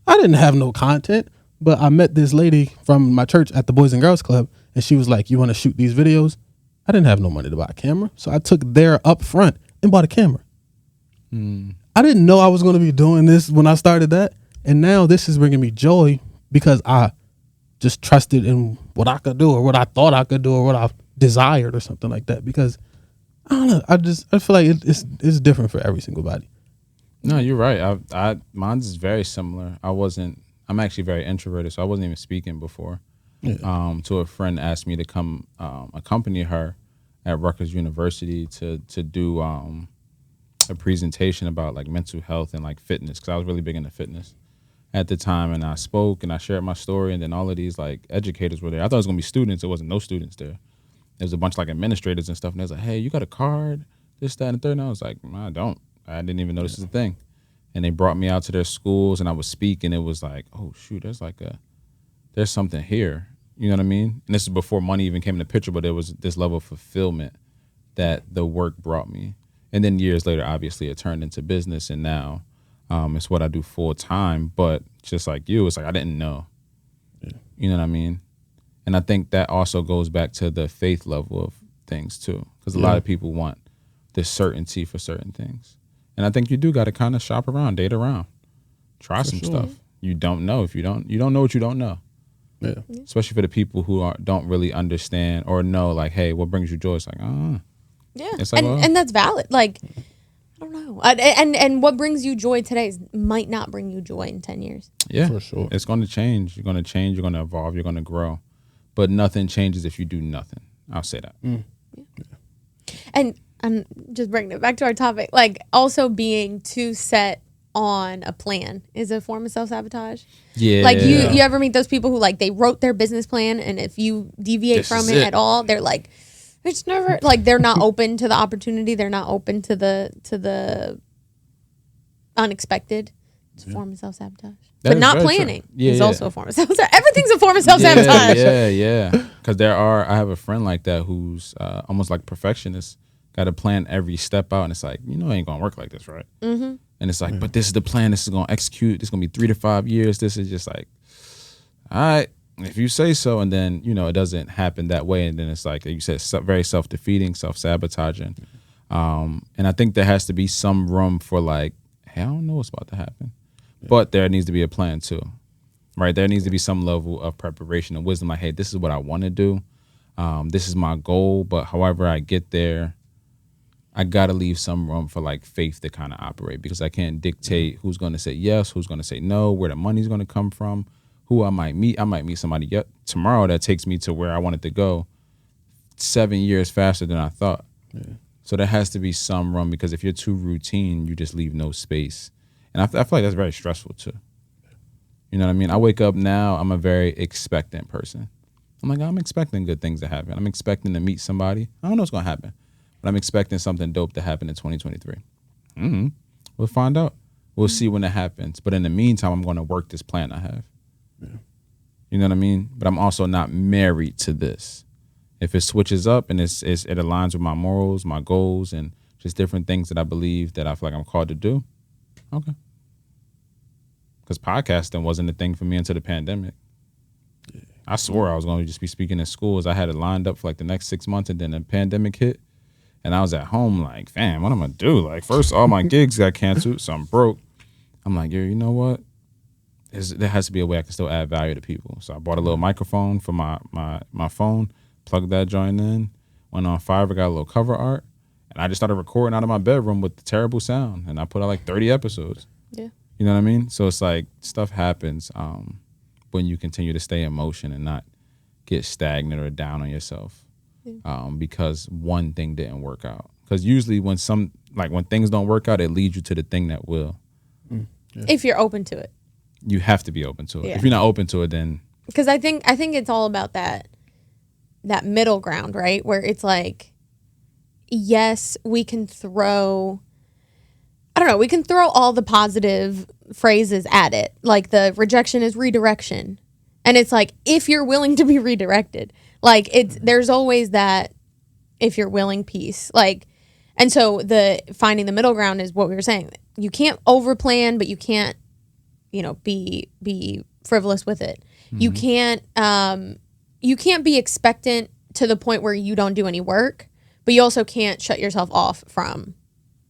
I didn't have no content, but I met this lady from my church at the Boys and Girls Club, and she was like, you want to shoot these videos? I didn't have no money to buy a camera, so I took their up front and bought a camera. I didn't know I was going to be doing this when I started that, and now this is bringing me joy because I just trusted in what I could do, or what I thought I could do, or what I desired, or something like that. Because I don't know, I feel like it's different for every single body. No, you're right. Mine's is very similar. I'm actually very introverted, so I wasn't even speaking before. Yeah. To a friend asked me to come accompany her at Rutgers University to do a presentation about like mental health and like fitness, because I was really big into fitness at the time. And I spoke and I shared my story, and then all of these like educators were there. I thought it was gonna be students. It wasn't no students there. There was a bunch of like administrators and stuff, and they was like, hey, you got a card? This, that, and the third. And I was like, I don't. I didn't even know this is a thing. And they brought me out to their schools, and I was speaking. It was like, oh shoot, there's something here. You know what I mean? And this is before money even came in the picture, but there was this level of fulfillment that the work brought me. And then years later, obviously, it turned into business, and now it's what I do full time. But just like you, it's like I didn't know. Yeah. You know what I mean? And I think that also goes back to the faith level of things too, because a lot of people want this certainty for certain things. And I think you do got to kind of shop around, date around, try some stuff. You don't know if you don't know what you don't know. Yeah. Especially for the people who don't really understand or know, like, hey, what brings you joy? It's like, yeah. It's like, and that's valid. Like, I don't know. And what brings you joy today might not bring you joy in 10 years. Yeah, for sure. It's going to change. You're going to change. You're going to evolve. You're going to grow. But nothing changes if you do nothing. I'll say that. Yeah. And just bringing it back to our topic, like also being too set on a plan is a form of self-sabotage. Yeah. Like you ever meet those people who like they wrote their business plan, and if you deviate from it at all, they're like, it's never, like they're not open to the opportunity. They're not open to the unexpected. It's a form of self-sabotage. But not planning is also a form of self-sabotage. Everything's a form of self-sabotage. Yeah. Because I have a friend like that who's almost like perfectionist. Got to plan every step out, and it's like, it ain't gonna work like this, right? Mm-hmm. And it's like, but this is the plan. This is gonna execute. This is gonna be 3 to 5 years. This is just like, all right, if you say so, and then it doesn't happen that way, and then it's like you said, very self-defeating, self-sabotaging. And I think there has to be some room for like, hey, I don't know what's about to happen, but there needs to be a plan too, right? There needs to be some level of preparation and wisdom. Like, hey, this is what I want to do. This is my goal, but however I get there, I got to leave some room for like faith to kind of operate, because I can't dictate who's going to say yes, who's going to say no, where the money's going to come from, who I might meet. I might meet somebody tomorrow that takes me to where I wanted to go 7 years faster than I thought. Yeah. So there has to be some room, because if you're too routine, you just leave no space. And I feel like that's very stressful too. You know what I mean? I wake up now, I'm a very expectant person. I'm like, I'm expecting good things to happen. I'm expecting to meet somebody. I don't know what's going to happen, but I'm expecting something dope to happen in 2023. We'll find out. We'll see when it happens. But in the meantime, I'm going to work this plan I have. Yeah. You know what I mean? But I'm also not married to this. If it switches up and it aligns with my morals, my goals, and just different things that I believe that I feel like I'm called to do, okay. Because podcasting wasn't a thing for me until the pandemic. Yeah. I swore I was going to just be speaking in schools. I had it lined up for like the next 6 months, and then the pandemic hit. And I was at home like, fam, what am I going to do? Like, first, all my gigs got canceled, so I'm broke. I'm like, you know what? there has to be a way I can still add value to people. So I bought a little microphone for my phone, plugged that joint in, went on Fiverr, got a little cover art, and I just started recording out of my bedroom with the terrible sound. And I put out like 30 episodes. Yeah. You know what I mean? So it's like stuff happens when you continue to stay in motion and not get stagnant or down on yourself because one thing didn't work out. Because usually when things don't work out, it leads you to the thing that will. Yeah. If you're open to it. You have to be open to it. Yeah. If you're not open to it, then because I think it's all about that middle ground, right? Where it's like, yes, we can throw all the positive phrases at it. Like the rejection is redirection. And it's like, if you're willing to be redirected, like there's always that if you're willing piece. Like, and so the finding the middle ground is what we were saying. You can't overplan, but you can't, be frivolous with it. Mm-hmm. You can't be expectant to the point where you don't do any work, but you also can't shut yourself off from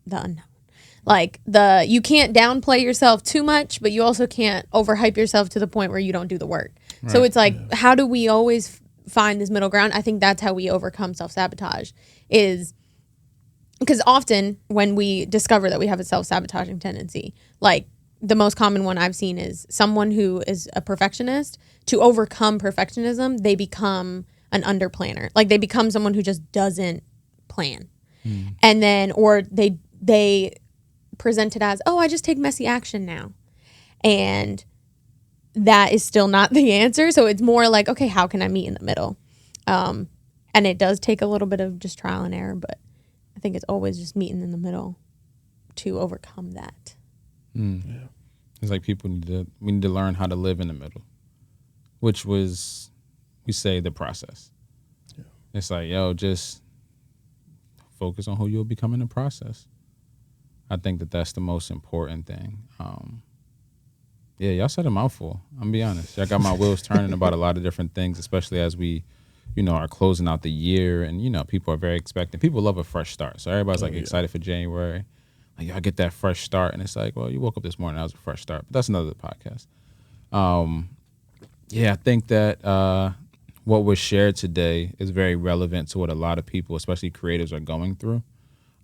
the unknown. Like you can't downplay yourself too much, but you also can't overhype yourself to the point where you don't do the work. Right. So it's like, how do we always find this middle ground? I think that's how we overcome self-sabotage, is because often when we discover that we have a self-sabotaging tendency, like the most common one I've seen is someone who is a perfectionist. To overcome perfectionism, they become an underplanner. Like they become someone who just doesn't plan. And then, or they present it as, oh, I just take messy action now. And that is still not the answer. So it's more like, okay, how can I meet in the middle? And it does take a little bit of just trial and error, but I think it's always just meeting in the middle to overcome that. Yeah. It's like we need to learn how to live in the middle, which was, we say, the process. Yeah. It's like, just focus on who you'll become in the process. I think that's the most important thing. Y'all said a mouthful. I'm gonna be honest. Y'all got my wheels turning about a lot of different things, especially as we, are closing out the year, and people are very expectant. People love a fresh start, so everybody's excited for January. Like, y'all get that fresh start, and it's like, well, you woke up this morning, that was a fresh start. But that's another podcast. I think that what was shared today is very relevant to what a lot of people, especially creatives, are going through.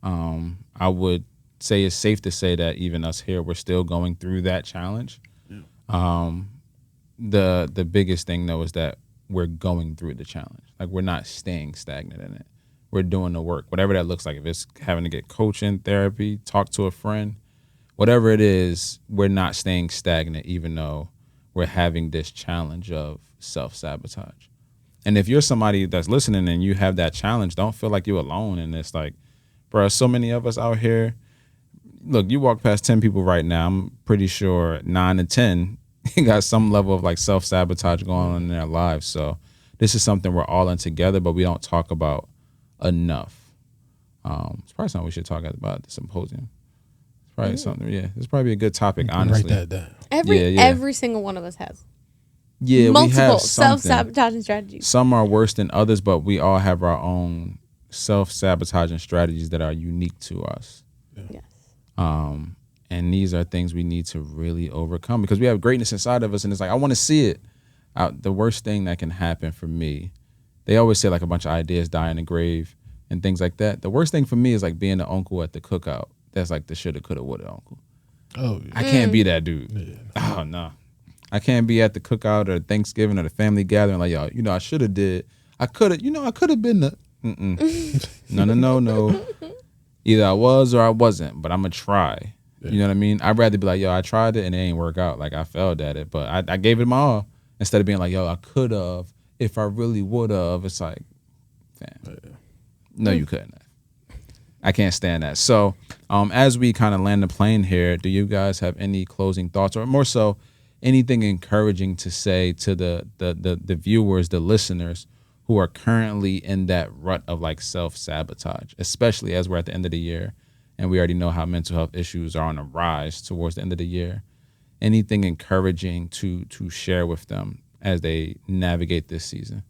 I would say it's safe to say that even us here, we're still going through that challenge. Yeah. The biggest thing, though, is that we're going through the challenge. Like, we're not staying stagnant in it. We're doing the work, whatever that looks like. If it's having to get coaching, therapy, talk to a friend, whatever it is, we're not staying stagnant, even though we're having this challenge of self-sabotage. And if you're somebody that's listening and you have that challenge, don't feel like you're alone. And it's like, bro, so many of us out here. Look, you walk past 10 people right now, I'm pretty sure 9 to 10 got some level of like self-sabotage going on in their lives. So this is something we're all in together, but we don't talk about enough. It's probably something we should talk about at the symposium. It's probably something, it's probably a good topic, honestly. Write that down. Every single one of us has. Yeah, multiple we have self-sabotaging strategies. Some are worse than others, but we all have our own self-sabotaging strategies that are unique to us. Yes. And these are things we need to really overcome because we have greatness inside of us, and it's like, I want to see it. The worst thing that can happen for me, they always say like a bunch of ideas die in the grave and things like that. The worst thing for me is like being the uncle at the cookout. That's like the shoulda, coulda, woulda uncle. Oh, yeah. I can't be that dude. Yeah. Oh, no. I can't be at the cookout or Thanksgiving or the family gathering like, yo, I should have did. I could have been the. No. Either I was or I wasn't, but I'm going to try. Yeah. You know what I mean? I'd rather be like, yo, I tried it and it ain't work out. Like, I failed at it, but I gave it my all instead of being like, yo, I could have. If I really would have, it's like, fam. Yeah. No, you couldn't have. I can't stand that. So as we kind of land the plane here, do you guys have any closing thoughts or more so anything encouraging to say to the viewers, the listeners who are currently in that rut of like self-sabotage, especially as we're at the end of the year and we already know how mental health issues are on a rise towards the end of the year? Anything encouraging to share with them as they navigate this season?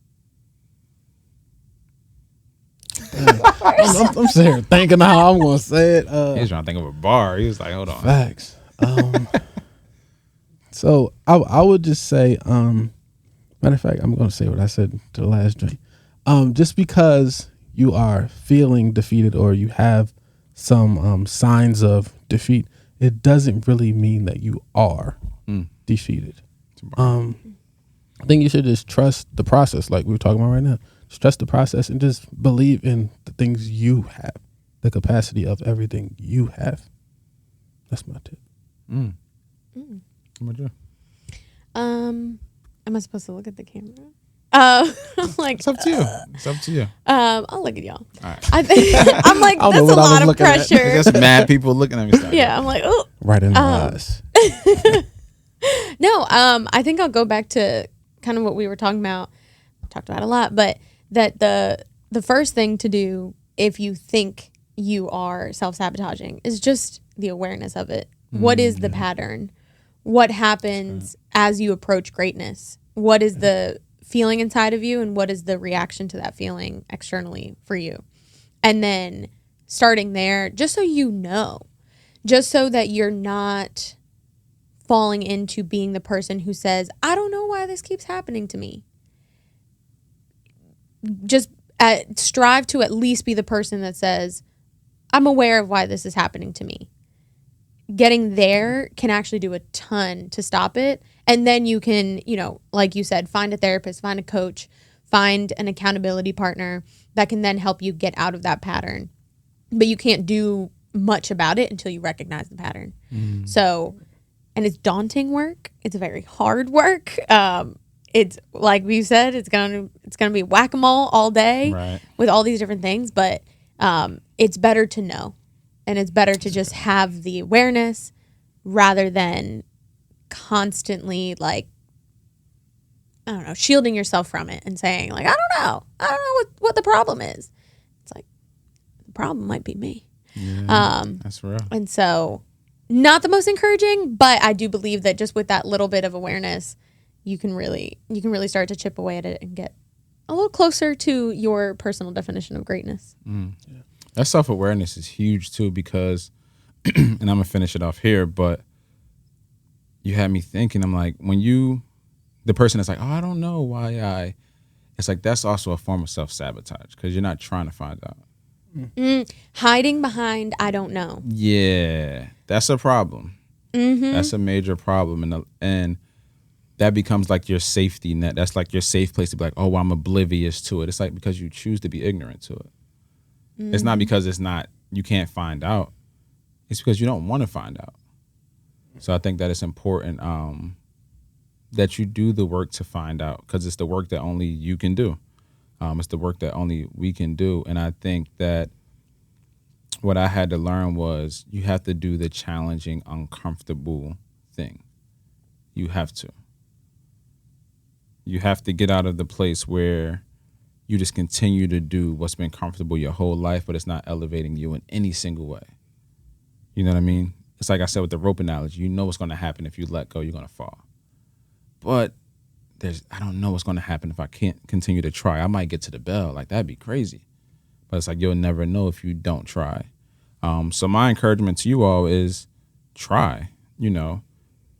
I'm sitting here thinking how I'm going to say it. He was trying to think of a bar. He was like, hold on. Facts. So I would just say, matter of fact, I'm going to say what I said to the last drink. Just because you are feeling defeated or you have some signs of defeat, it doesn't really mean that you are defeated. I think you should just trust the process, like we were talking about right now. Just trust the process and just believe in the things you have, the capacity of everything you have. That's my tip. How about you? Am I supposed to look at the camera? I'm like, It's up to you. It's up to you. I'll look at y'all. All right. I'm like, I don't that's know a what I was lot of looking at. pressure. Just mad people looking at me. Start. Yeah, I'm like, oh. Right in the eyes. No, I think I'll go back to kind of what we were talking about. Talked about a lot, but that the first thing to do if you think you are self-sabotaging is just the awareness of it. What is the pattern? What happens as you approach greatness? What is the feeling inside of you, and what is the reaction to that feeling externally for you? And then starting there, just so you know, just so that you're not falling into being the person who says, I don't know why this keeps happening to me. Just strive to at least be the person that says, I'm aware of why this is happening to me. Getting there can actually do a ton to stop it. And then you can, like you said, find a therapist, find a coach, find an accountability partner that can then help you get out of that pattern. But you can't do much about it until you recognize the pattern. So, and it's daunting work. It's very hard work. It's like we said, it's gonna be whack-a-mole all day with all these different things. But it's better to know, and it's better to just have the awareness rather than constantly shielding yourself from it and saying I don't know what the problem is. It's like the problem might be me. Yeah, that's real. And so, not the most encouraging, but I do believe that just with that little bit of awareness, you can really start to chip away at it and get a little closer to your personal definition of greatness. That self-awareness is huge too, because, and I'm gonna finish it off here, but you had me thinking, I'm like, when the person that's like, oh, I don't know why it's like, that's also a form of self-sabotage, because you're not trying to find out. Hiding behind, I don't know. Yeah, that's a problem. That's a major problem. And that becomes like your safety net. That's like your safe place to be like, oh, well, I'm oblivious to it. It's like because you choose to be ignorant to it. It's not because you can't find out. It's because you don't want to find out. So I think that it's important that you do the work to find out, because it's the work that only you can do. It's the work that only we can do. And I think that what I had to learn was you have to do the challenging, uncomfortable thing. You have to. You have to get out of the place where you just continue to do what's been comfortable your whole life, but it's not elevating you in any single way. You know what I mean? It's like I said with the rope analogy. You know what's going to happen. If you let go, you're going to fall. But I don't know what's going to happen if I can't continue to try. I might get to the bell. Like, that'd be crazy. But it's like you'll never know if you don't try. So my encouragement to you all is try.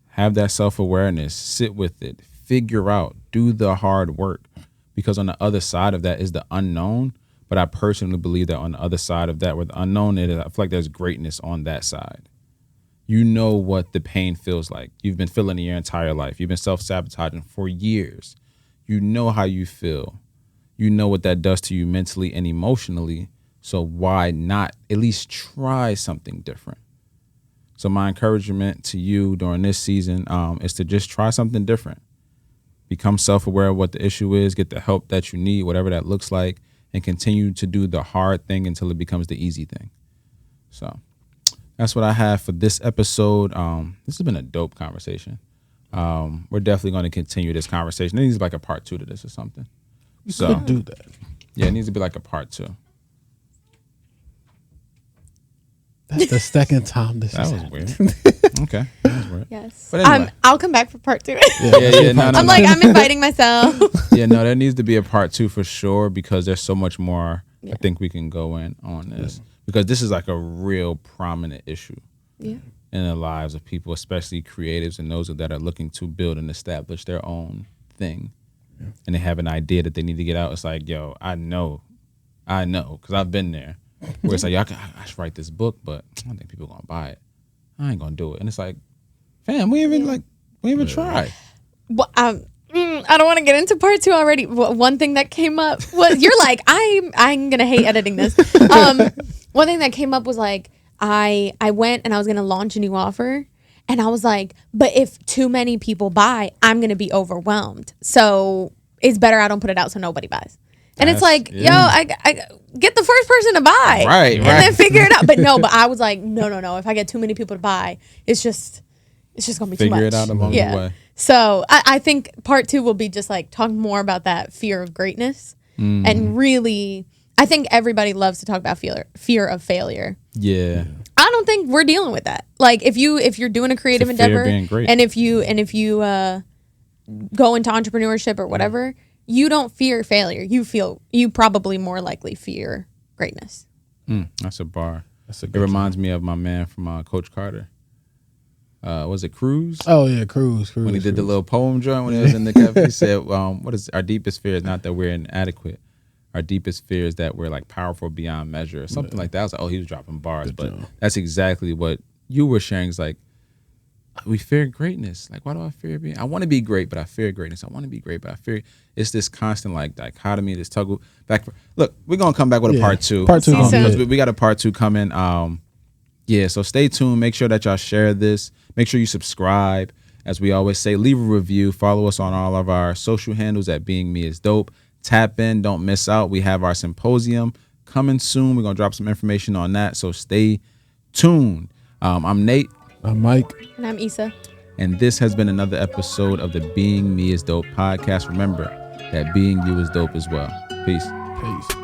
Have that self-awareness. Sit with it. Figure out. Do the hard work. Because on the other side of that is the unknown. But I personally believe that on the other side of that, where the unknown is, I feel like there's greatness on that side. You know what the pain feels like. You've been feeling it your entire life. You've been self-sabotaging for years. You know how you feel. You know what that does to you mentally and emotionally. So why not at least try something different? So my encouragement to you during this season is to just try something different. Become self-aware of what the issue is. Get the help that you need, whatever that looks like, and continue to do the hard thing until it becomes the easy thing. So that's what I have for this episode. This has been a dope conversation. We're definitely going to continue this conversation. It needs to be like a part 2 to this or something. You could do that. Yeah, it needs to be like a part 2. That's the second time this That has was happened. weird. Okay, that was weird. Yes. But anyway. I'll come back for part 2. Yeah. No. I'm like, I'm inviting myself. Yeah, no, there needs to be a part 2 for sure, because there's so much more I think we can go in on this. Because this is like a real prominent issue. Yeah. in the lives of people, especially creatives and those that are looking to build and establish their own thing. Yeah. And they have an idea that they need to get out. It's like, yo, I know, because I've been there. Where it's like, I should write this book, but I don't think people are going to buy it. I ain't going to do it. And it's like, fam, we even try. Well, I don't want to get into part 2 already. One thing that came up was, you're like, I'm going to hate editing this. One thing that came up was like, I went and I was going to launch a new offer. And I was like, but if too many people buy, I'm going to be overwhelmed. So it's better I don't put it out so nobody buys. And it's like, yo, I get the first person to buy. Right. And then figure it out. But I was like, no. If I get too many people to buy, it's just going to be too much. Figure it out along the way. So I think part 2 will be just like talk more about that fear of greatness. And really, I think everybody loves to talk about fear of failure. Yeah. I don't think we're dealing with that. Like if you're doing a creative endeavor and if you go into entrepreneurship or whatever, you don't fear failure. You probably more likely fear greatness. That's a bar. It reminds me of my man from Coach Carter. Was it Cruz? Oh yeah, Cruz. When he did the little poem joint when he was in the cafe, he said, "What is our deepest fear is not that we're inadequate. Our deepest fear is that we're like powerful beyond measure," or something like that. I was like, "Oh, he was dropping bars," but that's exactly what you were sharing. It's like we fear greatness. Like, why do I fear being? I want to be great, but I fear greatness. I want to be great, but I fear. It's this constant like dichotomy, this tug back. Look, we're gonna come back with a part 2. Part 2, because we got a part 2 coming. So stay tuned. Make sure that y'all share this. Make sure you subscribe. As we always say, leave a review. Follow us on all of our social handles at Being Me Is Dope. Tap in. Don't miss out. We have our symposium coming soon. We're going to drop some information on that. So stay tuned. I'm Nate. I'm Mike. And I'm Issa. And this has been another episode of the Being Me Is Dope podcast. Remember that being you is dope as well. Peace. Peace.